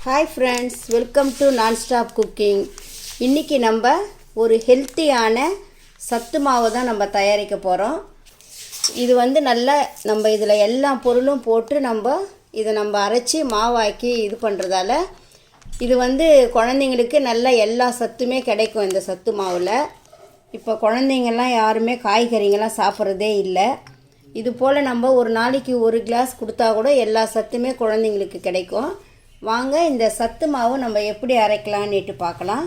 Hi friends, welcome to nonstop cooking. இன்றைக்கி நம்ம ஒரு ஹெல்த்தியான சத்து மாவு தான் நம்ம தயாரிக்க போகிறோம். இது நல்லா நம்ம இதில் எல்லா பொருளும் போட்டு இதை அரைச்சி மாவாக்கி இது பண்ணுறதால இது குழந்தைங்களுக்கு நல்ல எல்லா சத்துமே கிடைக்கும் இந்த சத்து மாவில். இப்போ குழந்தைங்கள்லாம் யாருமே காய்கறிங்கெல்லாம் சாப்பிட்றதே இல்லை. இது போல் நம்ம ஒரு நாளைக்கு ஒரு கிளாஸ் கொடுத்தா கூட எல்லா சத்துமே குழந்தைங்களுக்கு கிடைக்கும். வாங்க இந்த சத்து மாவு நம்ம எப்படி அரைக்கலான்னுட்டு பார்க்கலாம்.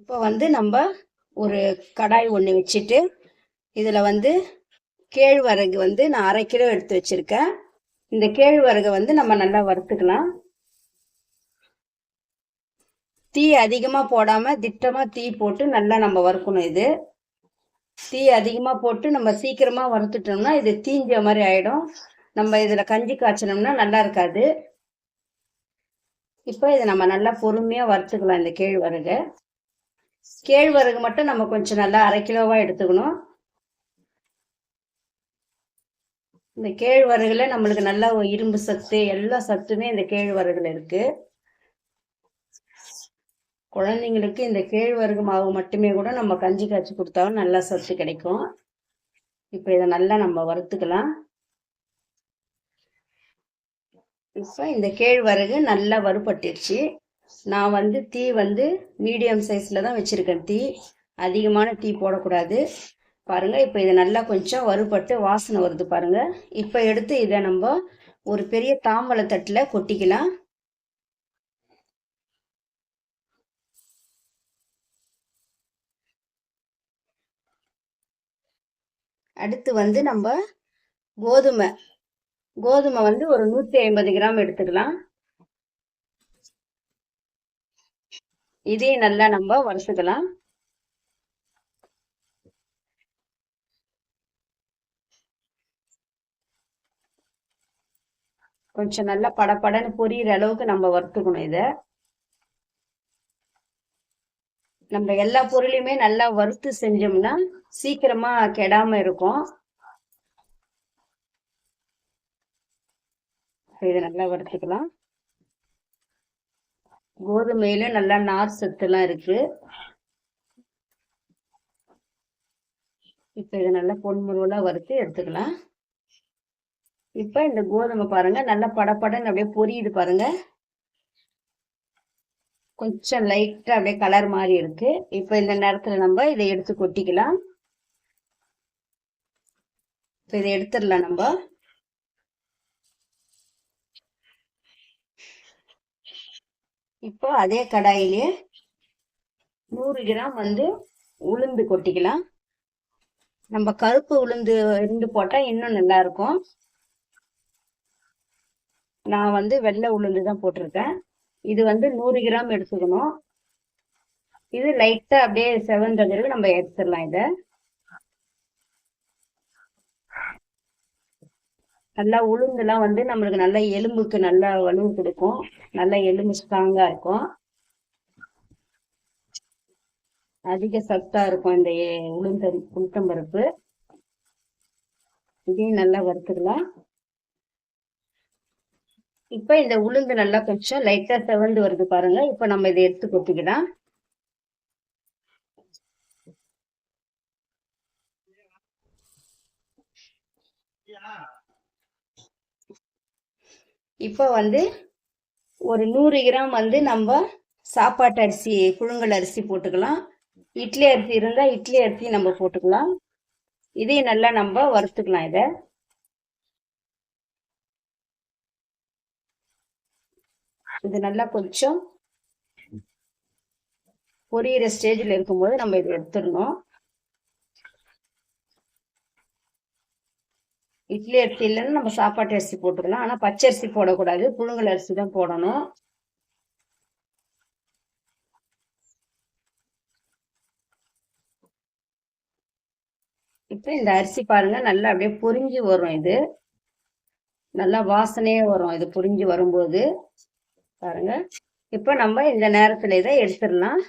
இப்போ நம்ம ஒரு கடாய் ஒன்று வச்சுட்டு இதில் கேழ்வரகு நான் 1/2 கிலோ எடுத்து வச்சுருக்கேன். இந்த கேழ்வரகை நம்ம நல்லா வறுத்துக்கலாம். தீ அதிகமாக போடாமல் திட்டமாக தீ போட்டு நல்லா நம்ம வறுக்கணும். இது தீ அதிகமாக போட்டு நம்ம சீக்கிரமாக வறுத்துட்டோம்னா இது தீஞ்ச மாதிரி ஆகிடும். நம்ம இதில் கஞ்சி காய்ச்சினோம்னா நல்லா இருக்காது. இப்போ இதை நம்ம நல்லா பொறுமையாக வறுத்துக்கலாம். இந்த கேழ்வரகு மட்டும் நம்ம கொஞ்சம் நல்லா 1/2 கிலோவாக எடுத்துக்கணும். இந்த கேழ்வரகுல நம்மளுக்கு நல்லா இரும்பு சத்து எல்லா சத்துமே இந்த கேழ்வரகுல இருக்குது. குழந்தைங்களுக்கு இந்த கேழ்வரகு மாவு மட்டுமே கூட நம்ம கஞ்சி காய்ச்சி கொடுத்தாலும் நல்லா சத்து கிடைக்கும். இப்போ இதை நல்லா நம்ம வறுத்துக்கலாம். இப்போ இந்த கேழ்வரகு நல்லா வறுபட்டுடுச்சு. நான் தீ மீடியம் சைஸில் தான் வச்சுருக்கேன். தீ அதிகமான தீ போடக்கூடாது. பாருங்கள், இப்போ இதை நல்லா கொஞ்சம் வறுபட்டு வாசனை வருது பாருங்கள். இப்போ எடுத்து இதை நம்ம ஒரு பெரிய தாம்பழ தட்டில் கொட்டிக்கலாம். அடுத்து நம்ம கோதுமை ஒரு 150 கிராம் எடுத்துக்கலாம். இதையும் நல்லா நம்ம வறுத்துக்கலாம். கொஞ்சம் நல்லா படப்படன்னு பொரியிற அளவுக்கு நம்ம வறுத்துக்கணும். இதை நம்ம எல்லா பொருளையுமே நல்லா வறுத்து செஞ்சோம்னா சீக்கிரமா கெடாம இருக்கும். இதை நல்லா வறுத்துக்கலாம். கோதுமையில நல்லா நார் சத்துலாம் இருக்கு. இப்ப இதை நல்லா பொன்முருவலா வறுத்து எடுத்துக்கலாம். இப்ப இந்த கோதுமை பாருங்க நல்லா படப்படன்னு அப்படியே பொரியுது பாருங்க. கொஞ்சம் லைட்டா அப்படியே கலர் மாதிரி இருக்கு. இப்ப இந்த நேரத்துல நம்ம இதை எடுத்து கொட்டிக்கலாம். இப்ப இதை எடுத்துடலாம். நம்ம இப்போ அதே கடாயிலே 100 கிராம் உளுந்து கொட்டிக்கலாம். நம்ம கருப்பு உளுந்து இருந்து போட்டா இன்னும் நல்லா இருக்கும். நான் வெள்ளை உளுந்து தான் போட்டிருக்கேன். இது 100 கிராம் எடுத்துக்கணும். இது லைட்டா அப்படியே செவந்ததுக்கு நம்ம எடுத்துடலாம். இதை நல்லா உளுந்துலாம் நம்மளுக்கு நல்ல எலும்புக்கு நல்லா வலு கொடுக்கும். நல்ல எலும்பு ஸ்ட்ராங்கா இருக்கும். அதிக சத்தா இருக்கும் இந்த உளுத்தம்பருப்பு. இதையும் நல்லா வறுத்துக்கலாம். இப்ப இந்த உளுந்து நல்லா கொஞ்சம் லைட்டா செவந்து வருது பாருங்க. இப்ப நம்ம இதை எடுத்து கொட்டிக்கலாம். இப்போ ஒரு 100 கிராம் நம்ம சாப்பாட்டு அரிசி புழுங்கல் அரிசி போட்டுக்கலாம். இட்லி அரிசி இருந்தா இட்லி அரிசி நம்ம போட்டுக்கலாம். இதையும் நல்லா நம்ம வறுத்துக்கலாம். இது நல்லா கொஞ்சம் பொரியிற ஸ்டேஜில் இருக்கும்போது நம்ம இதை எடுத்துடணும். இட்லி அரிசி இல்லைன்னா நம்ம சாப்பாட்டு அரிசி போட்டுக்கலாம். ஆனால் பச்சை அரிசி போடக்கூடாது, புழுங்கல் அரிசி தான் போடணும். இப்போ இந்த அரிசி பாருங்க நல்லா அப்படியே பொரிஞ்சு வரும். இது நல்லா வாசனையே வரும். இது பொரிஞ்சு வரும்போது பாருங்க. இப்போ நம்ம இந்த நேரத்தில் இதை எடுத்துடலாம்.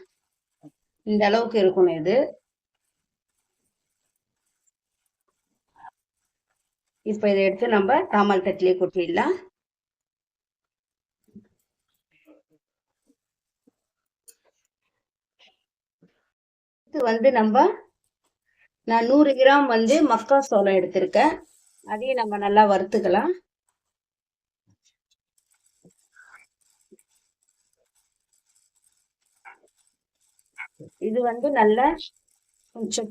இந்த அளவுக்கு இருக்கணும். இது இப்போ இதை எடுத்து நம்ம தாமல் தட்டிலே கொட்டிடலாம். இது வந்து நான் 100 கிராம் வந்து மக்காசோளம் எடுத்திருக்கேன். அதையும் நம்ம நல்லா வறுத்துக்கலாம். இது வந்து கொஞ்சம்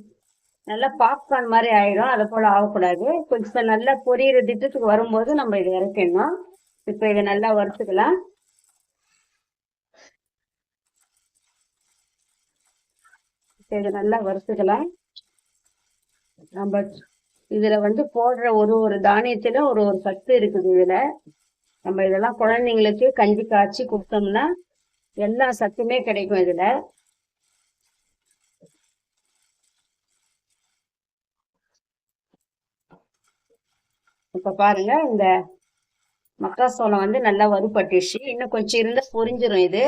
நல்லா பாப்கார்ன் மாதிரி ஆயிடும். அதை போல ஆகக்கூடாது. கொஞ்சம் நல்லா பொரியிற திட்டத்துக்கு வரும்போது நம்ம இதை இறக்கிடணும். இப்போ இதை நல்லா வறுத்துக்கலாம். இதை நல்லா வறுத்துக்கலாம். நம்ம இதுல வந்து போடுற ஒரு தானியத்துல ஒரு சத்து இருக்குது. இதுல நம்ம இதெல்லாம் குழந்தைங்களுக்கு கஞ்சி காய்ச்சி கொடுத்தோம்னா எல்லா சத்துமே கிடைக்கும் இதுல. இப்ப பாருங்க, இந்த மக்காசோளம் வந்து நல்லா வறுபட்டுச்சு. இன்னும் கொஞ்சம் இருந்தா பொரிஞ்சிரும் இது.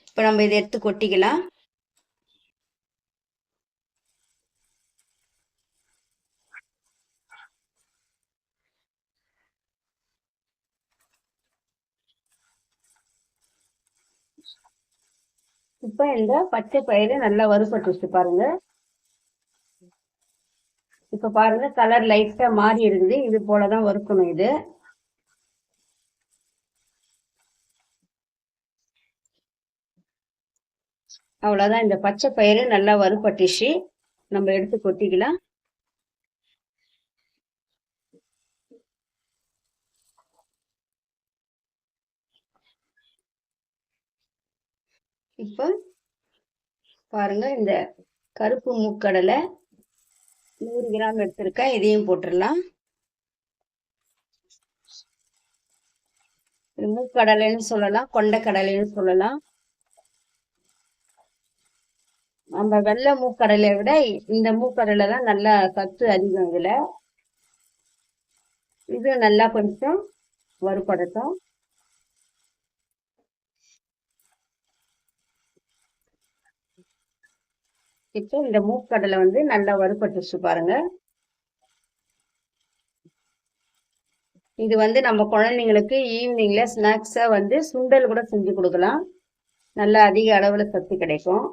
இப்ப நம்ம இதை எடுத்து கொட்டிக்கலாம். இப்ப இந்த பச்சை பயிறு நல்லா வறுபட்டுச்சு பாருங்க. இப்ப பாருங்க, கலர் லைட்டா மாறி இருக்குது. இது போலதான் வறுக்கணும் இது. அவ்வளவுதான். இந்த பச்சை பயிறு நல்லா வறுபட்டுச்சு. நம்ம எடுத்து கொட்டிக்கலாம். இப்ப பாருங்க, இந்த கருப்பு மூக்கடலை 100 கிராம் எடுத்திருக்கேன். இதையும் போட்டுடலாம். மூக்கடலைன்னு சொல்லலாம், கொண்டைக்கடலைன்னு சொல்லலாம். நம்ம வெள்ளை மூக்கடலையை விட இந்த மூக்கடலை தான் நல்லா சத்து அதிகம் இதுல. இது நல்லா கொஞ்சம் வறுபடட்டும். இப்போ இந்த மூக்கடலை வந்து நல்லா வறுபட்டுச்சு பாருங்க. இது வந்து நம்ம குழந்தைங்களுக்கு ஈவினிங்ல ஸ்நாக்ஸா வந்து சுண்டல் கூட செஞ்சு கொடுக்கலாம். நல்லா அதிக அளவுல சத்து கிடைக்கும்.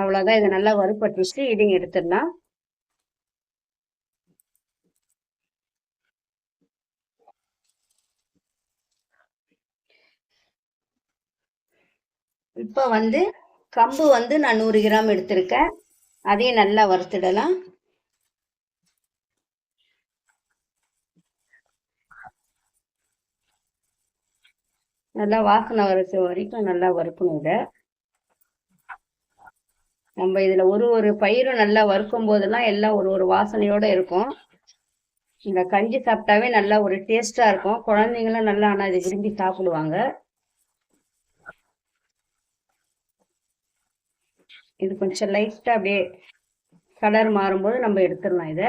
அவ்வளவுதான். இது நல்லா வறுபட்டுச்சு. இதையும் எடுத்துடலாம். இப்ப வந்து கம்பு வந்து நான் 100 கிராம் எடுத்திருக்கேன். அதையும் நல்லா வறுத்துடலாம். நல்லா வாசனை வரைச்ச வரைக்கும் நல்லா வறுக்கணும் இதை. நம்ம இதுல ஒரு பயிரும் நல்லா வறுக்கும் போதெல்லாம் எல்லாம் ஒரு வாசனையோட இருக்கும். இந்த கஞ்சி சாப்பிட்டாவே நல்லா ஒரு டேஸ்டா இருக்கும். குழந்தைங்களும் நல்லா ஆனா இதை விரும்பி சாப்பிடுவாங்க. இது கொஞ்சம் லைட்டா அப்படியே கலர் மாறும்போது நம்ம எடுத்துடலாம் இதை.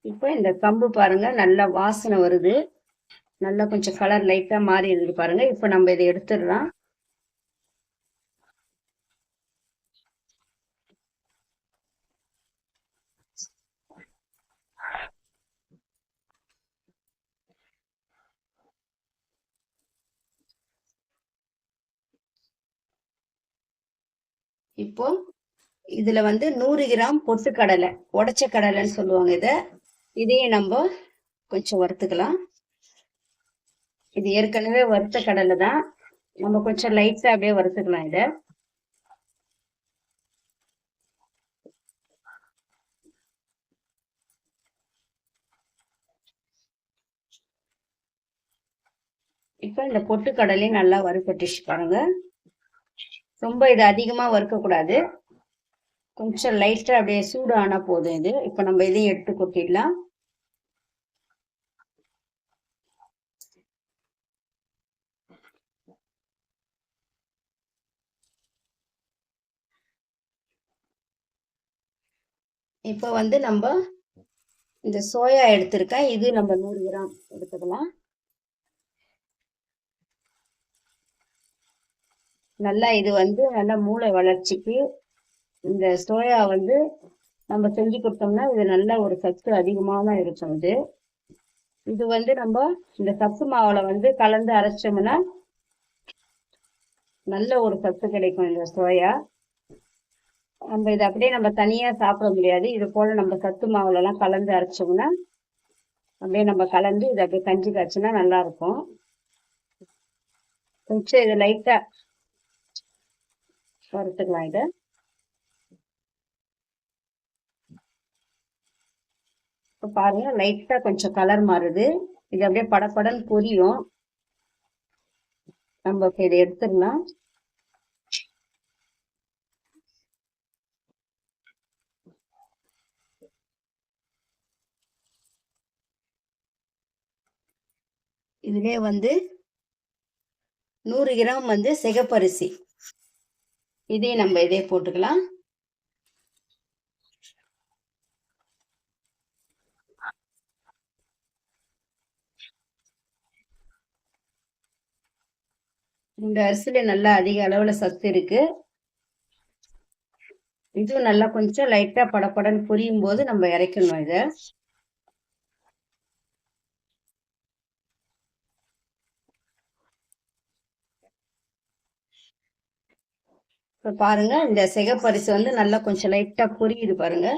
இப்போ இந்த கம்பு பாருங்க, நல்லா வாசனை வருது. நல்லா கொஞ்சம் கலர் லைட்டா மாறி இருக்கு பாருங்க. இப்போ நம்ம இதை எடுத்துடலாம். இப்போ இதுல வந்து 100 கிராம் பொட்டுக்கடலை, உடைச்ச கடலைன்னு சொல்லுவாங்க இதையும் நம்ம கொஞ்சம் வறுத்துக்கலாம். இது ஏற்கனவே வறுத்த கடலை தான். நம்ம கொஞ்சம் லைட்டா அப்படியே வறுத்துக்கலாம் இதை. இப்ப இந்த பொட்டுக்கடலையும் நல்லா வறுபட்டுச்சு பாருங்க. ரொம்ப இது அதிகமா வறுக்க கூடாது. கொஞ்சம் லைட்டா அப்படியே சூடு ஆனா போதும் இது. இப்ப நம்ம இதையும் எடுத்து கொட்டிடலாம். இப்ப வந்து நம்ம இந்த சோயா எடுத்திருக்கேன். இது நம்ம 100 கிராம் எடுத்துக்கலாம். நல்லா இது வந்து நல்லா மூளை வளர்ச்சிக்கு இந்த சோயா வந்து நம்ம செஞ்சு கொடுத்தோம்னா இது நல்ல ஒரு சத்து அதிகமாக தான் இருக்கும். இது வந்து நம்ம இந்த சத்து மாவுல வந்து கலந்து அரைச்சோம்னா நல்ல ஒரு சத்து கிடைக்கும். இந்த சோயா நம்ம இதை அப்படியே நம்ம தனியா சாப்பிட முடியாது. இது போல நம்ம சத்து மாவுல எல்லாம் கலந்து அரைச்சோம்னா அப்படியே நம்ம கலந்து இதை அப்படியே கஞ்சி காய்ச்சினா நல்லா இருக்கும். கொஞ்சம் இது லைட்டா வறுத்துக்கலாம். இதை இப்போ பாருங்க, லைட்டா கொஞ்சம் கலர் மாறுது. இது அப்படியே படப்படன்னு பொரியும். நம்ம இப்போ இதை எடுத்துடலாம். இதுலேயே வந்து 100 கிராம் வந்து சிகப்பரிசி, இதையும் நம்ம இதே போட்டுக்கலாம். இந்த அரிசியில நல்லா அதிக அளவுல சத்து இருக்கு. இதுவும் நல்லா கொஞ்சம் லைட்டா படப்படன்னு புரியும் போது நம்ம இறக்கணும். இதை இப்ப பாருங்க, இந்த சிகப்பரிசி வந்து நல்லா கொஞ்சம் லைட்டா பொரியுது பாருங்க.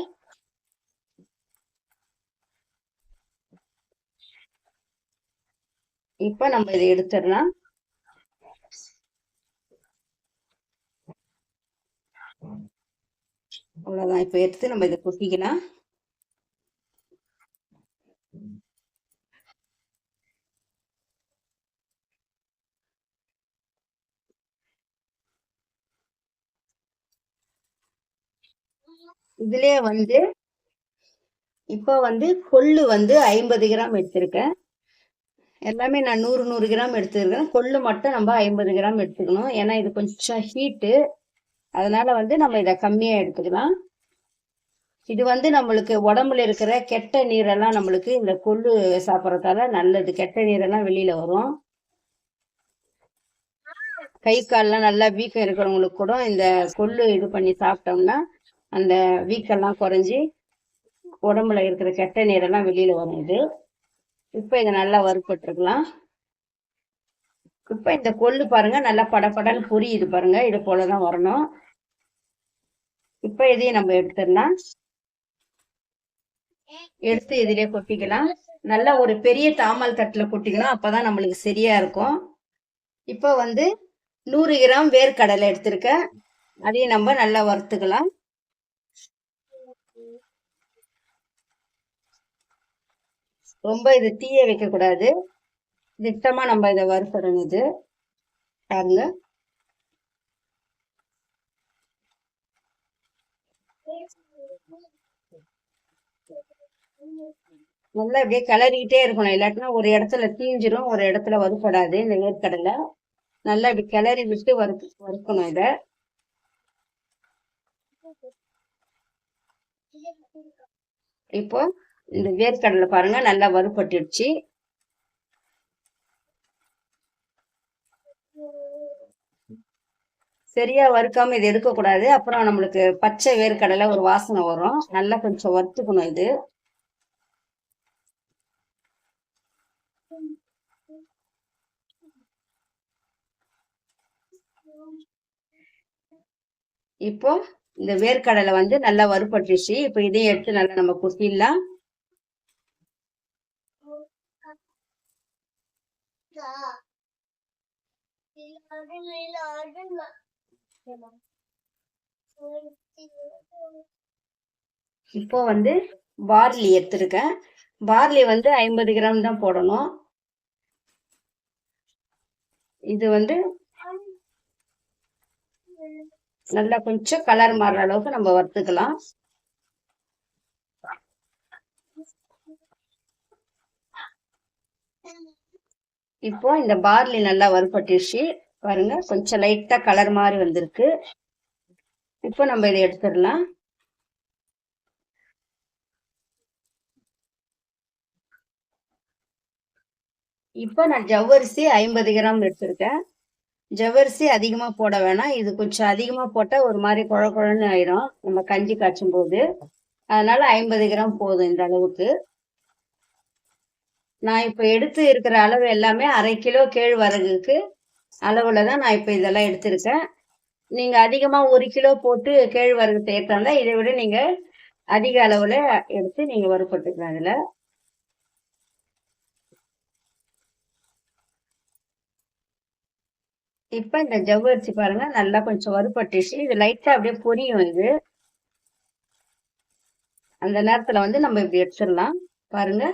இப்ப நம்ம இதை எடுத்துடலாம். அவ்வளவுதான். இப்ப எடுத்து நம்ம இதை கொட்டிக்கலாம். இதுலயே வந்து இப்ப வந்து கொள்ளு வந்து 50 கிராம் எடுத்திருக்கேன். எல்லாமே நான் 100 கிராம் எடுத்துருக்கேன். கொள்ளு மட்டும் நம்ம 50 கிராம் எடுத்துக்கணும். ஏன்னா இது கொஞ்சம் ஹீட்டு, அதனால வந்து நம்ம இதை கம்மியா எடுத்துக்கலாம். இது வந்து நம்மளுக்கு உடம்புல இருக்கிற கெட்ட நீரெல்லாம் நம்மளுக்கு இந்த கொள்ளு சாப்பிட்றதால நல்லது. கெட்ட நீரெல்லாம் வெளியில வரும். கை கால்லாம் நல்லா வீக்கம் இருக்கிறவங்களுக்கு கூட இந்த கொள்ளு இது பண்ணி சாப்பிட்டோம்னா அந்த வீக்கெல்லாம் குறைஞ்சி உடம்புல இருக்கிற கெட்ட நீரெல்லாம் வெளியில வரும். இது இப்ப இதை நல்லா வறுப்பட்டுருக்கலாம். இப்ப இந்த கொள்ளு பாருங்க நல்லா படப்படன்னு பொரியுது பாருங்க. இது போலதான் வரணும். இப்ப இதையும் நம்ம எடுத்துடலாம். எடுத்து இதிலே கொட்டிக்கலாம். நல்லா ஒரு பெரிய தாமல் தட்டுல கொட்டிக்கணும். அப்பதான் நம்மளுக்கு சரியா இருக்கும். இப்ப வந்து 100 கிராம் வேர்க்கடலை எடுத்திருக்கேன். அதையும் நம்ம நல்லா வறுத்துக்கலாம். ரொம்ப இது தீய வைக்க கூடாது. திட்டமா நம்ம இதை வறுத்துடணும். இது பாருங்க, நல்லா இப்படியே கிளறிக்கிட்டே இருக்கணும். இல்லாட்டினா ஒரு இடத்துல தீஞ்சிரும், ஒரு இடத்துல வறுப்படாது. இந்த வேர்க்கடலை நல்லா இப்படி கிளறி விட்டு வறுக்கணும். இதை இப்போ இந்த வேர்க்கடலை பாருங்க நல்லா வறுப்பட்டுடுச்சு. சரியா வறுக்காம இது எடுக்கக்கூடாது. அப்புறம் நம்மளுக்கு பச்சை வேர்க்கடலை ஒரு வாசனை வரும். நல்லா கொஞ்சம் வறுத்துக்கணும். இது இப்போ இந்த வேர்க்கடலை வந்து நல்லா வறுப்பட்டுச்சு. இப்போ இதையும் எடுத்து நல்லா நம்ம கொட்டிடலாம். இப்போ வந்து பார்லி எடுத்திருக்கேன். பார்லி வந்து 50 கிராம் தான் போடணும். இது வந்து நல்லா கொஞ்சம் கலர் மாறுற அளவுக்கு நம்ம வறுத்துக்கலாம். இப்போ இந்த பார்லி நல்லா வறுப்பட்டுச்சு பாருங்க. கொஞ்சம் லைட்டா கலர் மாதிரி வந்திருக்கு. இப்போ நம்ம இதை எடுத்துடலாம். இப்போ நான் ஜவ்வரிசி 50 கிராம் எடுத்திருக்கேன். ஜவ்வரிசி அதிகமாக போட வேணாம். இது கொஞ்சம் அதிகமாக போட்டால் ஒரு மாதிரி குழ குழன்னு ஆயிரும் நம்ம கஞ்சி காய்ச்சும் போது. அதனால 50 கிராம் போதும் இந்த அளவுக்கு. நான் இப்போ எடுத்து இருக்கிற அளவு எல்லாமே 1/2 கிலோ கேழ்வரகுக்கு அளவில் தான் நான் இப்போ இதெல்லாம் எடுத்திருக்கேன். நீங்கள் அதிகமாக 1 கிலோ போட்டு கேழ்வரகு சேர்த்தாந்தா இதை விட நீங்கள் அதிக அளவில் எடுத்து நீங்கள் வறுபட்டுக்கலாம் அதில். இப்போ இந்த ஜவ்வரிசி பாருங்க நல்லா கொஞ்சம் வறுபட்டுச்சு. இது லைட்டாக அப்படியே பொரியும். இது அந்த நேரத்தில் வந்து நம்ம இப்படி எடுத்துடலாம் பாருங்க.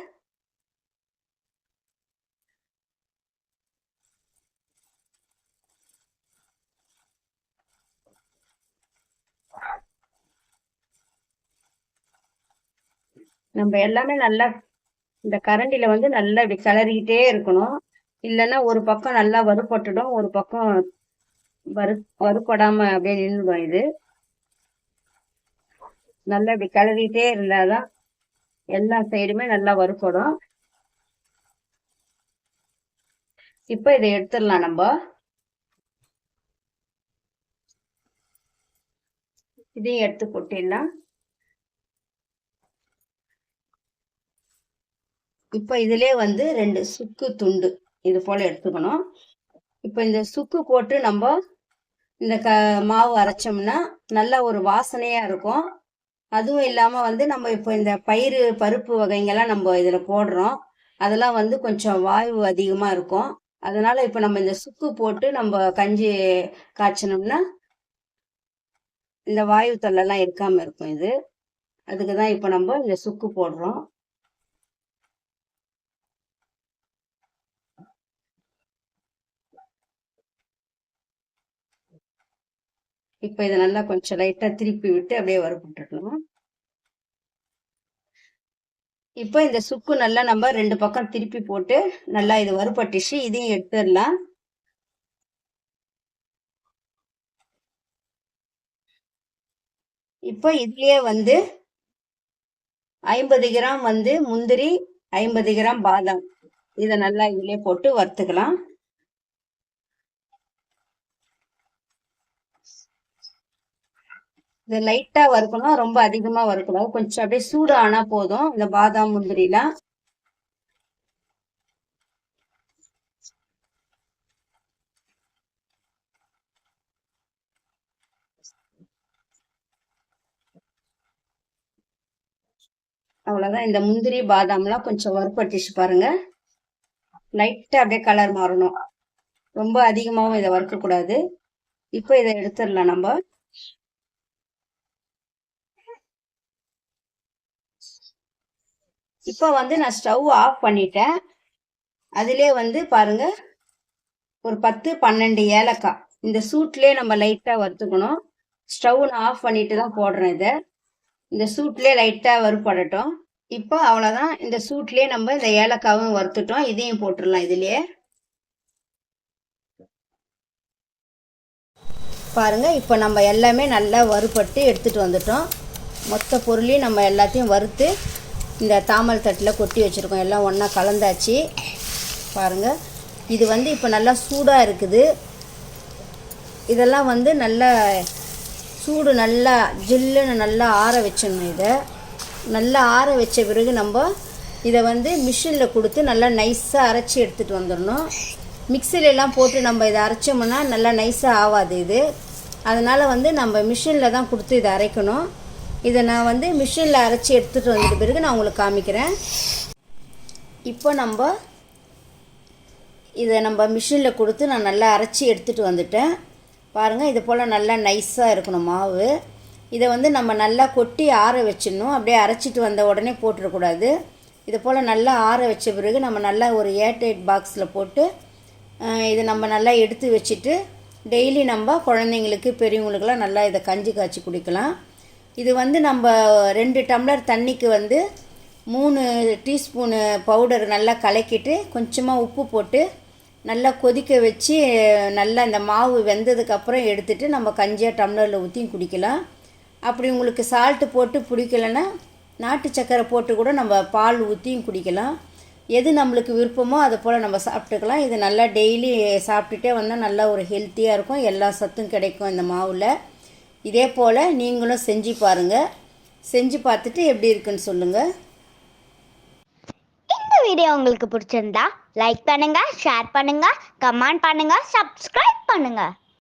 நம்ம எல்லாமே நல்லா இந்த கரண்டில வந்து நல்லா இப்படி கிளறிக்கிட்டே இருக்கணும். இல்லைன்னா ஒரு பக்கம் நல்லா வறுபட்டுடும், ஒரு பக்கம் வறுபடாம அப்படியே நின்றுடும். இது நல்லா இப்படி கிளறிக்கிட்டே இருந்தாதான் எல்லா சைடுமே நல்லா வறுபடும். இப்போ இதை எடுத்துடலாம். நம்ம இதையும் எடுத்து கொட்டிடலாம். இப்போ இதிலே வந்து 2 சுக்கு துண்டு இது போல எடுத்துக்கணும். இப்போ இந்த சுக்கு போட்டு நம்ம இந்த மாவு அரைச்சோம்னா நல்ல ஒரு வாசனையா இருக்கும். அதுவும் இல்லாமல் வந்து நம்ம இப்போ இந்த பருப்பு வகைங்கெல்லாம் நம்ம இதில் போடுறோம். அதெல்லாம் வந்து கொஞ்சம் வாயு அதிகமாக இருக்கும். அதனால இப்போ நம்ம இந்த சுக்கு போட்டு நம்ம கஞ்சி காய்ச்சணும்னா இந்த வாயு தொல்லைலாம் இருக்காமல் இருக்கும். இது அதுக்கு தான் இப்போ நம்ம இந்த சுக்கு போடுறோம். இப்போ இதை நல்லா கொஞ்சம் லைட்டாக திருப்பி விட்டு அப்படியே வறுபட்டுடலாம். இப்போ இந்த சுக்கு நல்லா நம்ம 2 பக்கம் திருப்பி போட்டு நல்லா இது வறுபட்டுச்சு. இதையும் எடுத்துடலாம். இப்போ இதுலயே வந்து 50 கிராம் வந்து முந்திரி, 50 கிராம் பாதாம் இதை நல்லா இதுலயே போட்டு வறுத்துக்கலாம். இதை லைட்டா வறுக்கணும், ரொம்ப அதிகமா வறுக்கணும். கொஞ்சம் அப்படியே சூடு ஆனா போதும் இந்த பாதாம் முந்திரிலாம். அவ்வளவுதான். இந்த முந்திரி பாதாம்லாம் கொஞ்சம் வறுப்பட்டுச்சு பாருங்க. லைட்டா அப்படியே கலர் மாறணும், ரொம்ப அதிகமாகவும் இதை வறுக்க கூடாது. இப்போ இதை எடுத்துடலாம் நம்ம. இப்போ வந்து நான் ஸ்டவ் ஆஃப் பண்ணிட்டேன். அதிலே வந்து பாருங்க ஒரு 10-12 ஏலக்காய் இந்த சூட்லேயே நம்ம லைட்டாக வறுத்துக்கணும். ஸ்டவ் நான் ஆஃப் பண்ணிட்டு தான் போடுறேன். இதை இந்த சூட்லேயே லைட்டாக வறுப்படட்டும். இப்போ அவ்வளோதான். இந்த சூட்லேயே நம்ம இந்த ஏலக்காவும் வறுத்துட்டோம். இதையும் போட்டுடலாம் இதுலேயே. பாருங்க இப்போ நம்ம எல்லாமே நல்லா வறுபட்டு எடுத்துகிட்டு வந்துட்டோம். மொத்த பொருளையும் நம்ம எல்லாத்தையும் வறுத்து இந்த தாமல் தட்டில் கொட்டி வச்சுருக்கோம். எல்லாம் ஒன்றா கலந்தாச்சு. பாருங்கள் இது வந்து இப்போ நல்லா சூடாக இருக்குது. இதெல்லாம் வந்து நல்லா சூடு நல்லா ஜில்லுன்னு நல்லா ஆற வச்சிடணும். இதை நல்லா ஆற வச்ச பிறகு நம்ம இதை வந்து மிஷினில் கொடுத்து நல்லா நைஸாக அரைச்சி எடுத்துகிட்டு வந்துடணும். மிக்சிலெலாம் போட்டு நம்ம இதை அரைச்சோம்னா நல்லா நைஸாக ஆகாது இது. அதனால் வந்து நம்ம மிஷினில் தான் கொடுத்து இதை அரைக்கணும். இதை நான் வந்து மிஷினில் அரைச்சி எடுத்துகிட்டு வந்துட்ட பிறகு நான் உங்களுக்கு காமிக்கிறேன். இப்போ நம்ம இதை மிஷினில் கொடுத்து நான் நல்லா அரைச்சி எடுத்துகிட்டு வந்துட்டேன். பாருங்கள் இது போல் நல்லா நைஸாக இருக்கணும் மாவு. இதை வந்து நம்ம நல்லா கொட்டி ஆற வச்சிடணும். அப்படியே அரைச்சிட்டு வந்த உடனே போட்டுடக்கூடாது. இது போல் நல்லா ஆற வச்ச பிறகு நம்ம நல்லா ஒரு ஏர்டைட் பாக்ஸில் போட்டு இதை நம்ம நல்லா எடுத்து வச்சுட்டு டெய்லி நம்ம குழந்தைங்களுக்கு பெரியவங்களுக்கெல்லாம் நல்லா இதை கஞ்சி காய்ச்சி குடிக்கலாம். இது வந்து நம்ம 2 டம்ளர் தண்ணிக்கு வந்து 3 டீஸ்பூனு பவுடர் நல்லா கலக்கிட்டு கொஞ்சமாக உப்பு போட்டு நல்லா கொதிக்க வச்சு நல்லா இந்த மாவு வெந்ததுக்கப்புறம் எடுத்துகிட்டு நம்ம கஞ்சியாக டம்ளரில் ஊற்றியும் குடிக்கலாம். அப்படி உங்களுக்கு சால்ட்டு போட்டு பிடிக்கலைன்னா நாட்டு சக்கரை போட்டு கூட நம்ம பால் ஊற்றியும் குடிக்கலாம். எது நம்மளுக்கு விருப்பமோ அது போல் நம்ம சாப்பிட்டுக்கலாம். இது நல்லா டெய்லி சாப்பிட்டுட்டே வந்தால் நல்லா ஒரு ஹெல்த்தியாக இருக்கும். எல்லா சத்தும் கிடைக்கும் இந்த மாவில். இதே போல் நீங்களும் செஞ்சு பாருங்கள். செஞ்சு பார்த்துட்டு எப்படி இருக்குன்னு சொல்லுங்கள். இந்த வீடியோ உங்களுக்கு பிடிச்சிருந்தா லைக் பண்ணுங்கள், ஷேர் பண்ணுங்கள், கமெண்ட் பண்ணுங்கள், சப்ஸ்கிரைப் பண்ணுங்கள்.